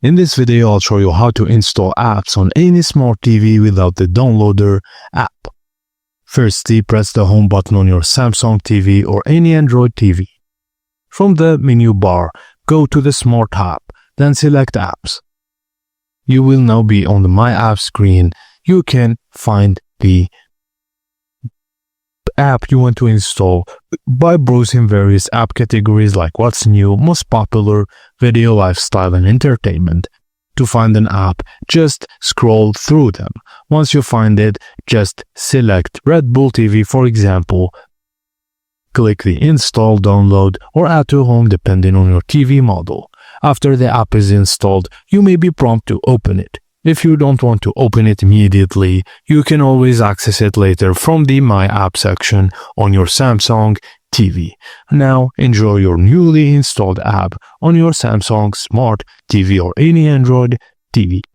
In this video, I'll show you how to install apps on any smart TV without the downloader app. Firstly, press the home button on your Samsung TV or any Android TV. From the menu bar, go to the Smart app, then select Apps. You will now be on the My App screen. You can find the app you want to install by browsing various app categories like what's new, most popular, video, lifestyle, and entertainment. To find an app, just scroll through them. Once you find it, just select Red Bull TV, for example. Click the Install, Download, or Add to Home depending on your TV model. After the app is installed, you may be prompted to open it. If you don't want to open it immediately, you can always access it later from the My App section on your Samsung TV. Now, enjoy your newly installed app on your Samsung Smart TV or any Android TV.